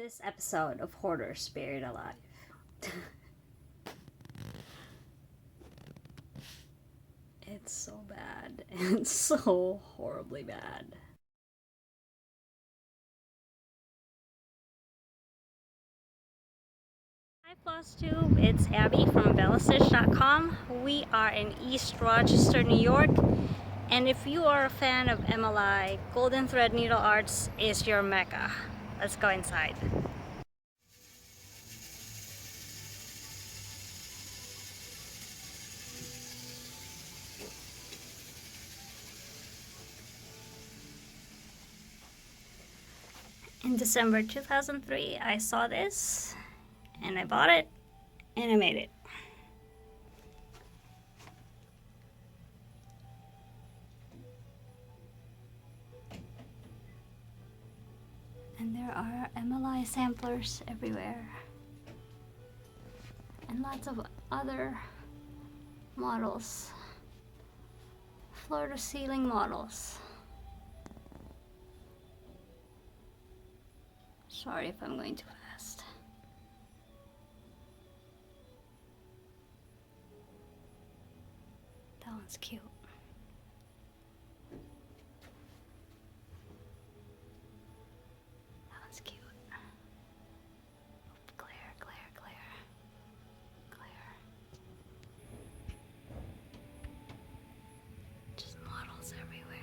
this episode of Hoarder Spirit Alive. It's so bad. It's so horribly bad. Hi Floss Tube, it's Abby from BellaStitch.com. We are in East Rochester, New York. And if you are a fan of MLI, Golden Thread Needle Arts is your mecca. Let's go inside. In December 2003, I saw this, and I bought it, and I made it. And there are MLI samplers everywhere. And lots of other models. Floor-to-ceiling models. Sorry if I'm going too fast. That one's cute. That one's cute. Glare, glare, glare. Glare. Just models everywhere.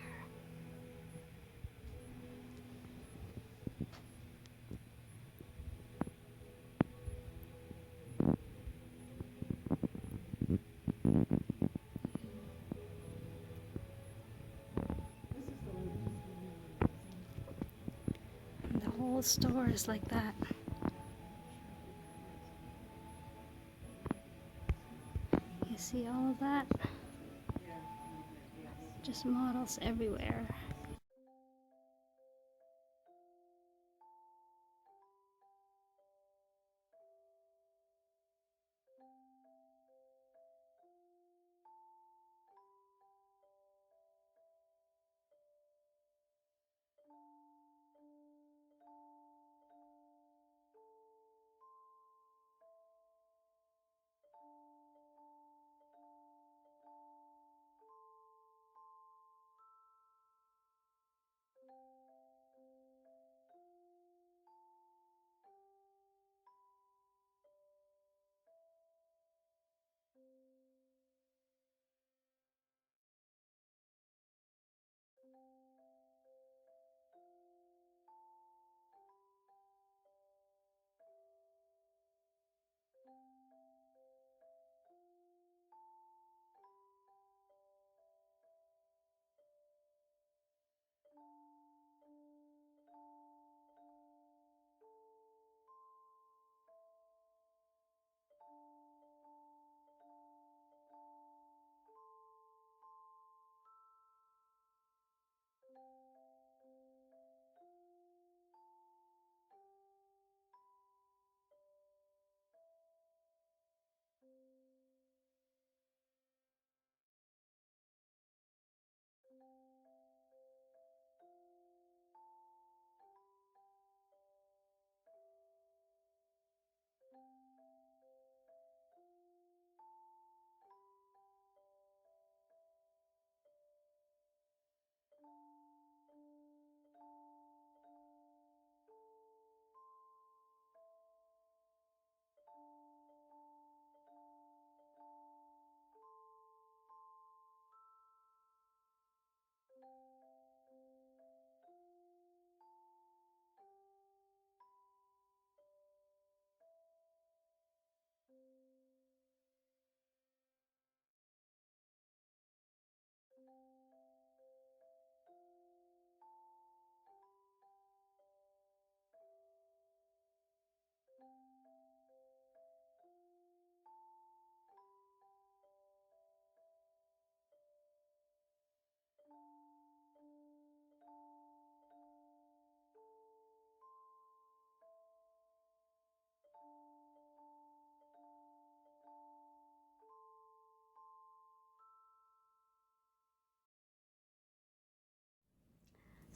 And the whole store is like that. You see all of that? Just models everywhere.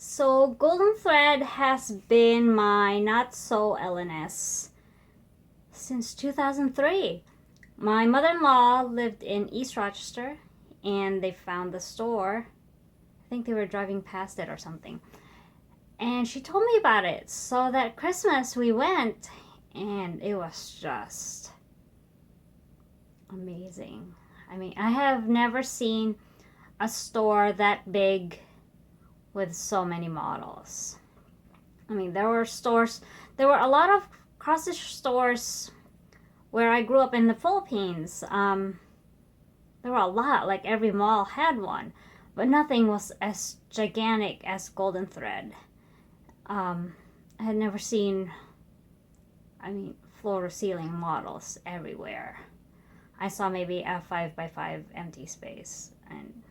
So golden thread has been my not so LNS since 2003. My mother-in-law lived in East Rochester and they found the store. I think they were driving past it or something. And she told me about it. So that Christmas we went and it was just amazing. I mean, I have never seen a store that big with so many models. I mean, there were a lot of cross-stitch stores where I grew up in the Philippines. There were a lot, like every mall had one, but nothing was as gigantic as golden thread. I had never seen, floor-to-ceiling models everywhere. I saw maybe a 5x5 empty space, and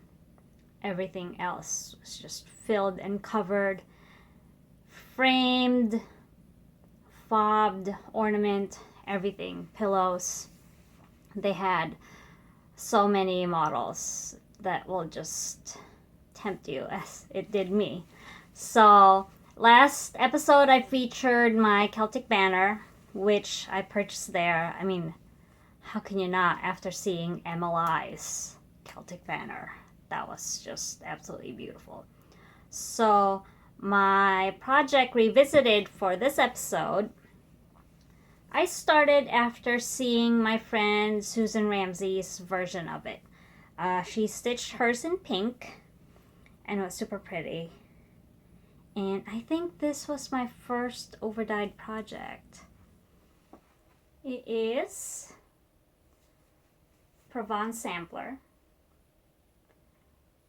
everything else was just filled and covered, framed, fobbed, ornament, everything, pillows. They had so many models that will just tempt you as it did me. So last episode I featured my Celtic banner, which I purchased there. I mean, how can you not after seeing MLI's Celtic banner? That was just absolutely beautiful. So my project revisited for this episode, I started after seeing my friend Susan Ramsey's version of it. She stitched hers in pink and it was super pretty. And I think this was my first overdyed project. It is Provence sampler.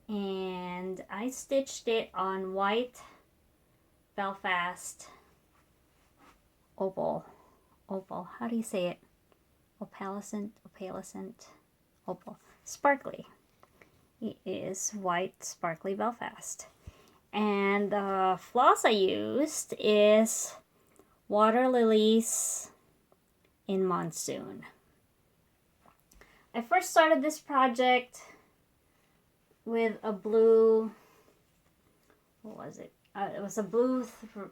And I stitched it on white Belfast opal. How do you say it? Opalescent, opal. Sparkly. It is white sparkly Belfast. And the floss I used is Water Lilies in Monsoon. I first started this project with a blue, what was it? It was a blue,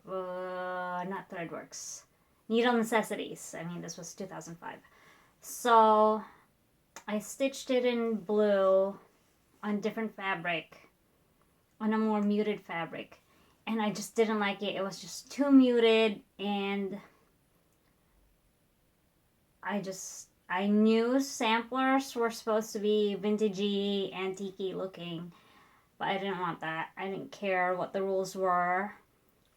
not Threadworks, Needle Necessities. I mean, this was 2005. So I stitched it in blue on different fabric, on a more muted fabric. And I just didn't like it. It was just too muted, and I knew samplers were supposed to be vintagey, antique-y looking, but I didn't want that. I didn't care what the rules were.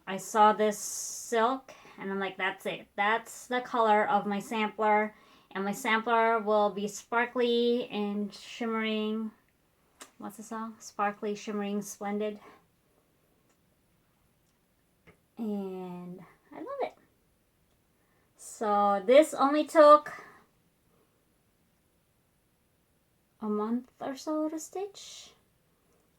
I saw this silk, and I'm like, that's it. That's the color of my sampler, and my sampler will be sparkly and shimmering. What's the song? Sparkly, shimmering, splendid. And I love it. So this only took a month or so to stitch.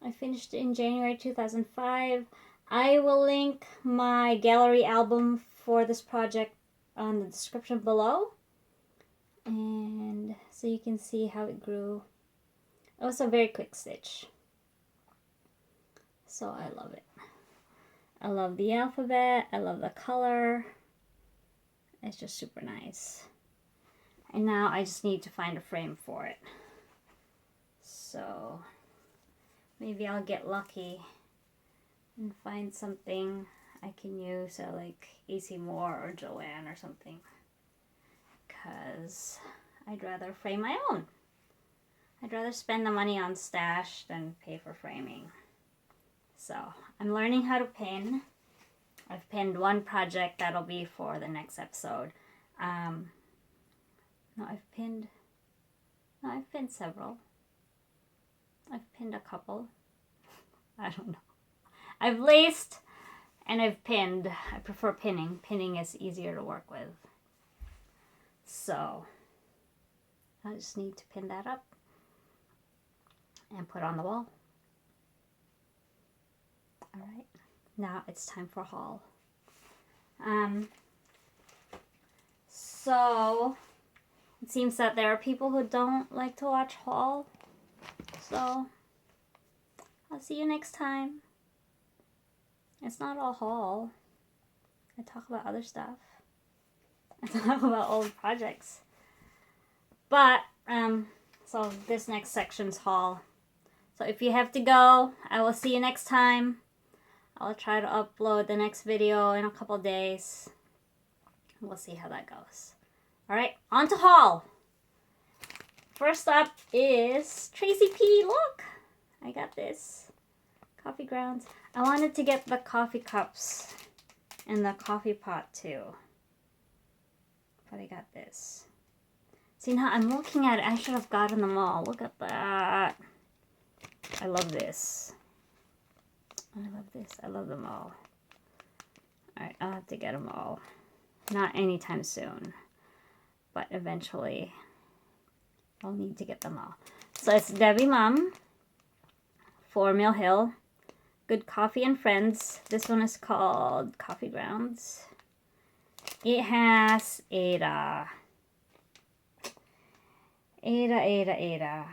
I finished it in January 2005. I will link my gallery album for this project on the description below, and so you can see how it grew. It was a very quick stitch, so I love it. I love the alphabet. I love the color. It's just super nice. And now I just need to find a frame for it. So maybe I'll get lucky and find something I can use at like AC Moore or Joanne or something, because I'd rather frame my own. I'd rather spend the money on stash than pay for framing. So I'm learning how to pin. I've pinned one project that'll be for the next episode. I've pinned several. I've pinned a couple. I don't know. I've laced and I've pinned. I prefer pinning. Pinning is easier to work with. So I just need to pin that up and put on the wall. Alright, now it's time for haul. So it seems that there are people who don't like to watch haul. So I'll see you next time. It's not all haul. I talk about other stuff. I talk about old projects. But, so this next section's haul. So if you have to go, I will see you next time. I'll try to upload the next video in a couple days. We'll see how that goes. Alright, on to haul. First up is Tracy P. Look! I got this. Coffee grounds. I wanted to get the coffee cups and the coffee pot too. But I got this. See, now I'm looking at it. I should have gotten them all. Look at that. I love this. I love this. I love them all. Alright, I'll have to get them all. Not anytime soon. But eventually, I'll need to get them all. So it's Debbie Mom. 4 Mill Hill. Good Coffee and Friends. This one is called Coffee Grounds. It has Ada. Ada.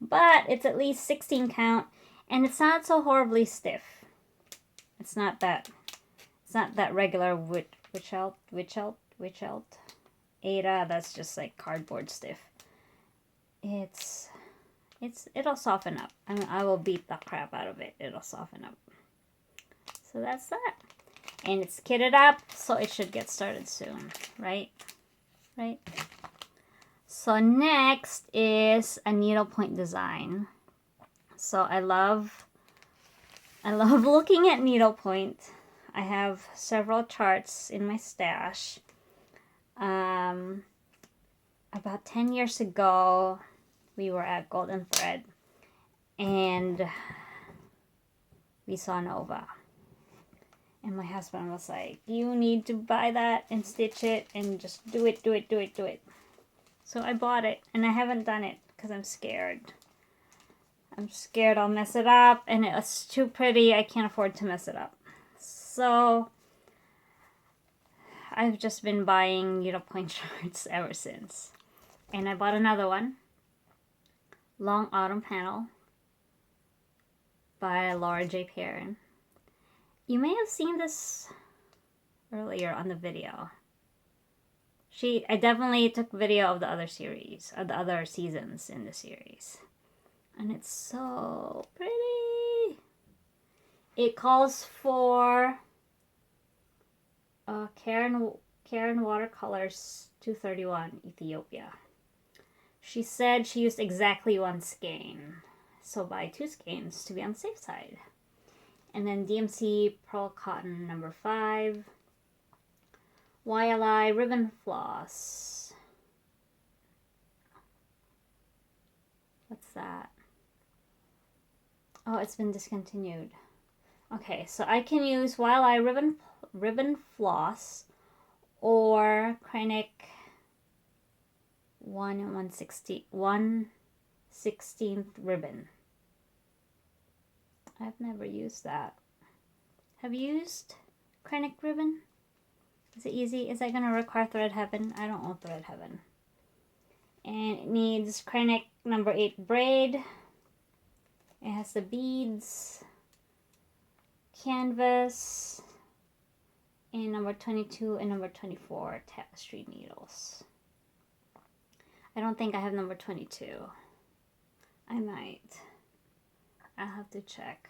But it's at least 16 count. And it's not so horribly stiff. It's not that regular witch elk. Ada, that's just like cardboard stiff. It'll soften up. I mean, I will beat the crap out of it. It'll soften up. So that's that. And it's kitted up, so it should get started soon, right? Right? So next is a needlepoint design. So I love looking at needlepoint. I have several charts in my stash. About 10 years ago, we were at Golden Thread, and we saw Nova. And my husband was like, you need to buy that and stitch it and just do it. So I bought it, and I haven't done it because I'm scared. I'm scared I'll mess it up, and it's too pretty. I can't afford to mess it up. So I've just been buying needlepoint charts ever since. And I bought another one. Long Autumn Panel by Laura J. Perrin. You may have seen this earlier on the video. I definitely took video of the other series, of the other seasons in the series. And it's so pretty. It calls for Karen Watercolors 231, Ethiopia. She said she used exactly 1 skein. So buy 2 skeins to be on the safe side. And then DMC Pearl Cotton number 5. YLI Ribbon Floss. What's that? Oh, it's been discontinued. Okay, so I can use YLI ribbon floss or Kreinik 1/16th ribbon. I've never used that. Have you used Kreinik ribbon? Is it easy? Is that going to require Thread Heaven? I don't own Thread Heaven. And it needs Kreinik number 8 braid. It has the beads, canvas, and number 22 and number 24 tapestry needles. I don't think I have number 22. I might. I'll have to check.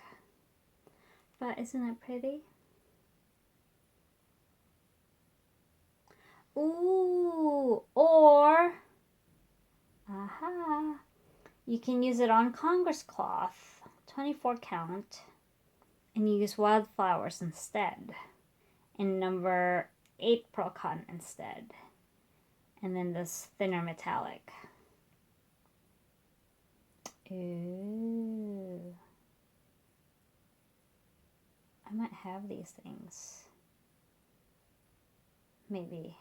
But isn't it pretty? Ooh, or, you can use it on Congress cloth, 24 count, and you use wildflowers instead, and number 8 pearl cotton instead, and then this thinner metallic. Ooh. I might have these things. Maybe.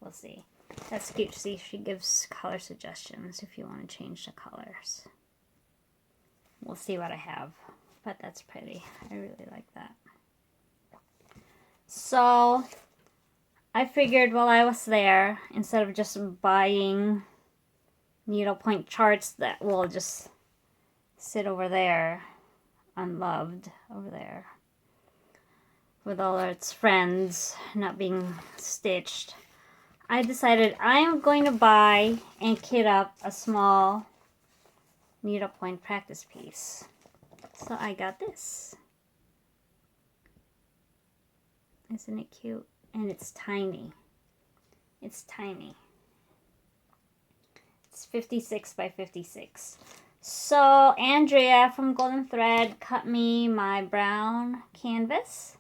We'll see. That's cute. See, she gives color suggestions if you want to change the colors. We'll see what I have. But that's pretty. I really like that. So, I figured while I was there, instead of just buying needlepoint charts that will just sit over there, unloved over there, with all its friends not being stitched, I decided I am going to buy and kit up a small needlepoint practice piece. So I got this. Isn't it cute? And it's tiny. It's tiny. It's 56 by 56. So Andrea from Golden Thread cut me my brown canvas,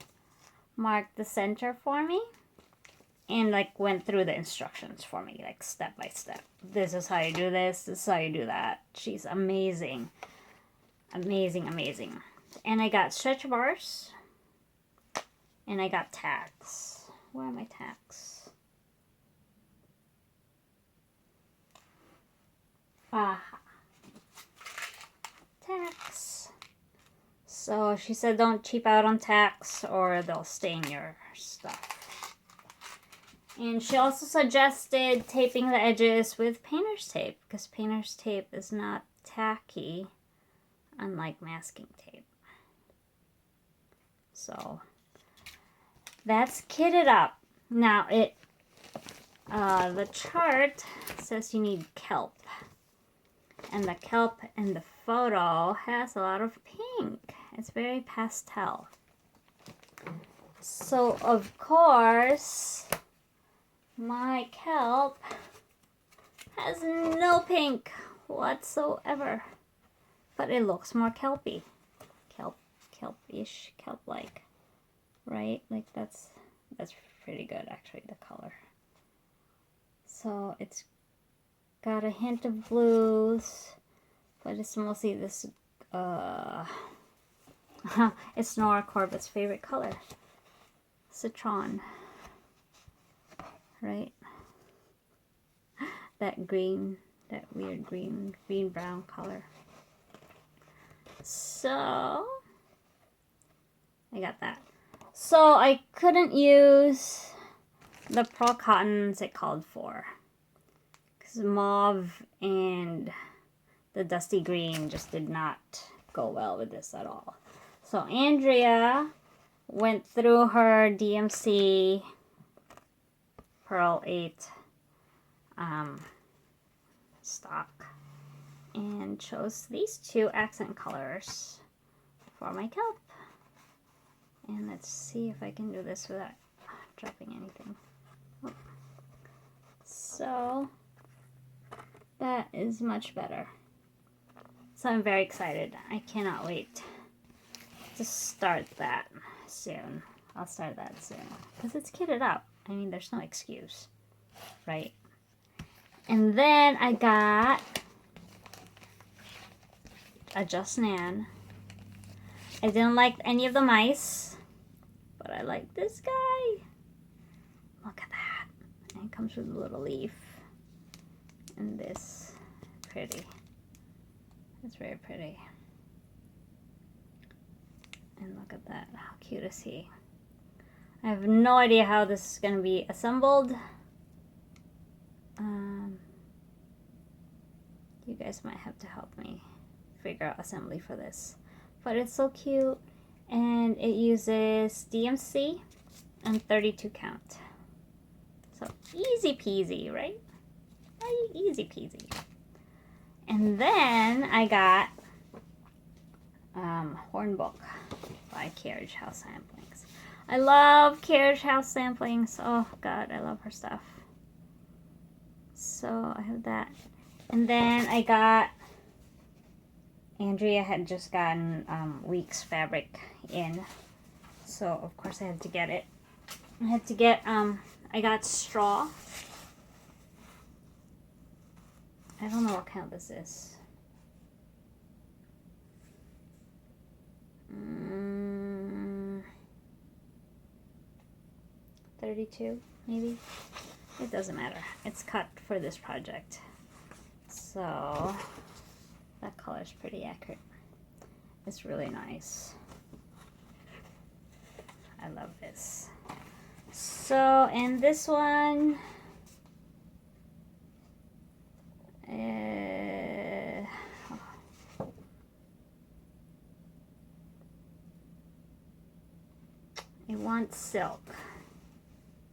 marked the center for me, and like went through the instructions for me, like step by step. This is how you do this. This is how you do that. She's amazing. Amazing, amazing. And I got stretch bars. And I got tacks. Where are my tacks? Aha. Tacks. So she said don't cheap out on tacks or they'll stain your stuff. And she also suggested taping the edges with painter's tape because painter's tape is not tacky, unlike masking tape. So that's kitted up. Now the chart says you need kelp. And the kelp in the photo has a lot of pink. It's very pastel. So of course, my kelp has no pink whatsoever. But it looks more kelpy. Kelp-ish, kelp-like. Right? Like that's pretty good actually, the color. So it's got a hint of blues, but it's mostly this it's Nora Corbett's favorite color. Citron. Right? That green, that weird green brown color. So I got that. So I couldn't use the pearl cottons it called for, because mauve and the dusty green just did not go well with this at all. So Andrea went through her DMC Pearl 8 stock and chose these two accent colors for my kelp. And let's see if I can do this without dropping anything. Oh. So that is much better. So I'm very excited. I cannot wait to start that soon. I'll start that soon because it's kitted up. I mean, there's no excuse, right? And then I got a Just Nan. I didn't like any of the mice, but I like this guy. Look at that. And it comes with a little leaf. And this, pretty. It's very pretty. And look at that. How cute is he? I have no idea how this is going to be assembled. You guys might have to help me figure out assembly for this. But it's so cute. And it uses DMC and 32 count. So easy peasy, right? Easy peasy. And then I got Hornbook by Carriage House Samplings. I love Carriage House Samplings. Oh God, I love her stuff. So I have that. And then I got, Andrea had just gotten Weeks fabric in. So of course I had to get it. I had to get, I got straw. I don't know what count this is. 32, maybe? It doesn't matter. It's cut for this project. So, that color is pretty accurate. It's really nice. I love this. So, and this one, I want silk,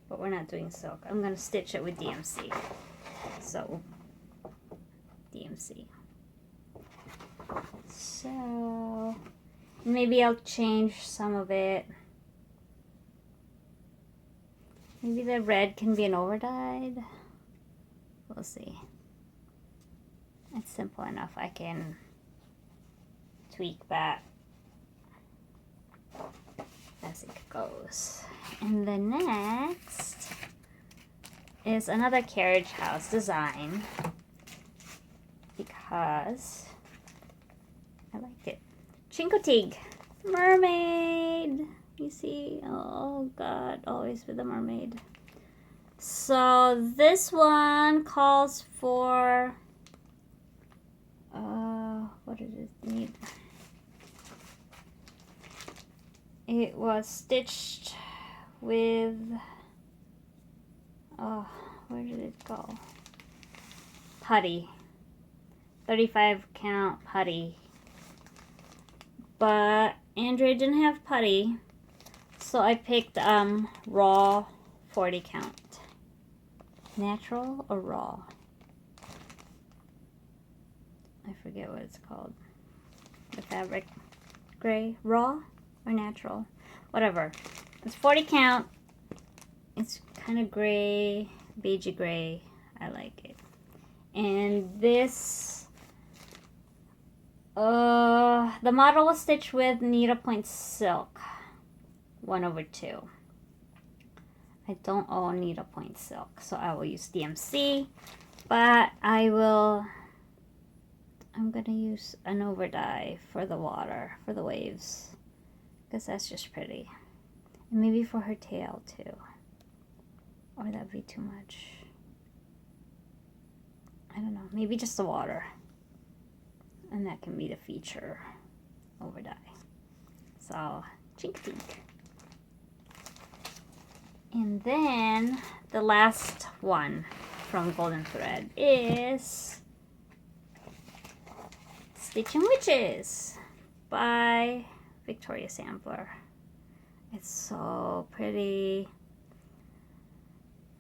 but we're not doing silk. I'm gonna stitch it with DMC. So DMC. So maybe I'll change some of it. Maybe the red can be an overdyed. We'll see. It's simple enough. I can tweak that as it goes. And the next is another carriage house design because I like it. Chincotig Mermaid. You see? Oh God, always with the mermaid. So this one calls for what did it need? It was stitched with where did it go? Putty. 35 count putty. But Andrea didn't have putty, so I picked raw 40 count. Natural or raw? I forget what it's called. The fabric gray, raw or natural, whatever. It's 40 count. It's kind of gray, beigey gray. I like it. And this, the model was stitched with needlepoint silk, 1/2. I don't own needlepoint silk, so I will use DMC, but I'm gonna use an overdye for the water, for the waves, because that's just pretty. And maybe for her tail too. Or that'd be too much. I don't know, maybe just the water. And that can be the feature overdye. So, chink. And then the last one from Golden Thread is Bitchin Witches by Victoria Sampler. It's so pretty.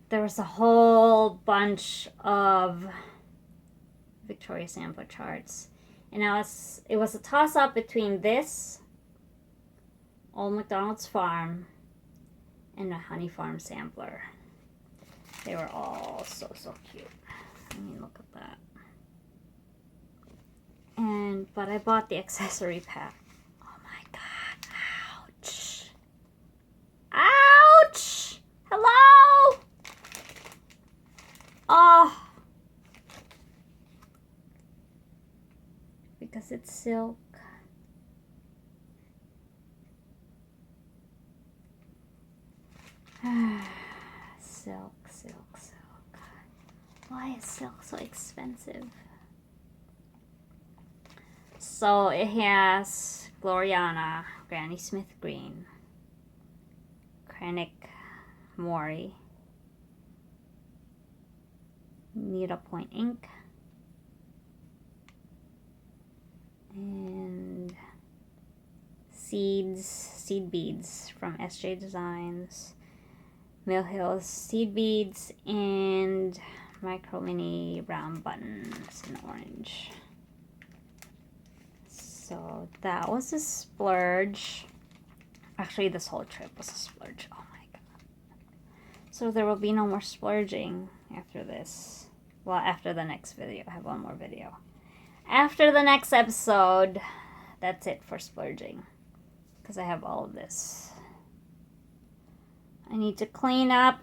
There was a whole bunch of Victoria Sampler charts, and it was a toss-up between this, Old MacDonald's Farm, and a Honey Farm Sampler. They were all so cute. I mean, look at that. But I bought the accessory pack. Oh my God, ouch. Ouch! Hello? Oh. Because it's silk. Silk. Why is silk so expensive? So it has Gloriana, Granny Smith Green, Krennic Mori, Needlepoint Ink, and seed beads from SJ Designs, Mill Hills seed beads, and micro mini round buttons in orange. So that was a splurge. Actually, this whole trip was a splurge. Oh my God. So there will be no more splurging after this. Well, after the next video. I have one more video. After the next episode, that's it for splurging. Because I have all of this. I need to clean up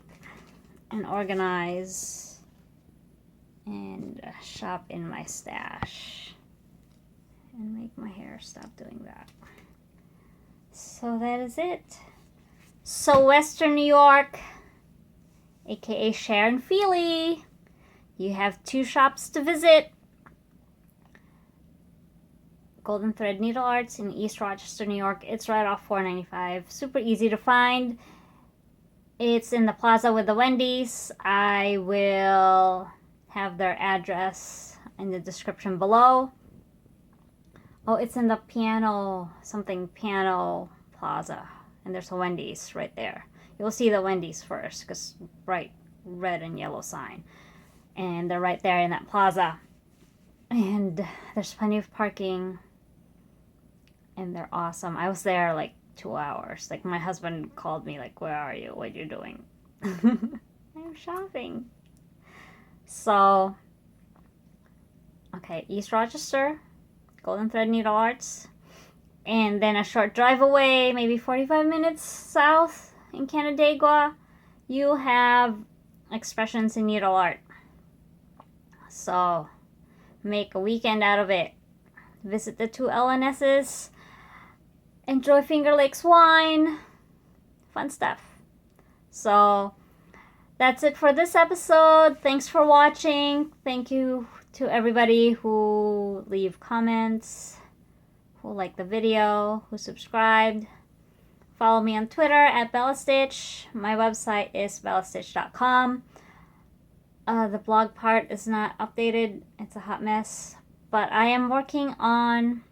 and organize and shop in my stash. And make my hair stop doing that. So that is it. So Western New York, aka Sharon Feely, you have 2 shops to visit. Golden Thread Needle Arts in East Rochester, New York. It's right off 495. Super easy to find. It's in the plaza with the Wendy's. I will have their address in the description below. Oh, it's in the piano plaza. and there's a Wendy's right there. You'll see the Wendy's first, because bright red and yellow sign. And they're right there in that plaza. And there's plenty of parking. And they're awesome. I was there like 2 hours. Like, my husband called me, like, where are you? What are you doing? I'm shopping. So, okay, East Rochester, Golden Thread Needle Arts. And then a short drive away, maybe 45 minutes south in Canandaigua, you have Expressions in Needle Art. So, make a weekend out of it. Visit the 2 LNSs. Enjoy Finger Lakes wine. Fun stuff. So, that's it for this episode. Thanks for watching. Thank you to everybody who leave comments, who liked the video, who subscribed. Follow me on Twitter at BellaStitch. My website is bellastitch.com. The blog part is not updated. It's a hot mess. But I am working on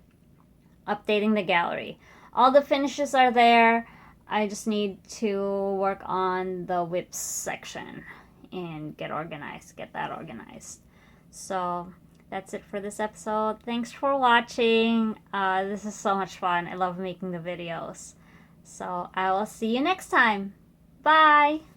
updating the gallery. All the finishes are there. I just need to work on the whips section and get that organized. So that's it for this episode. Thanks for watching. This is so much fun. I love making the videos. So I will see you next time. Bye!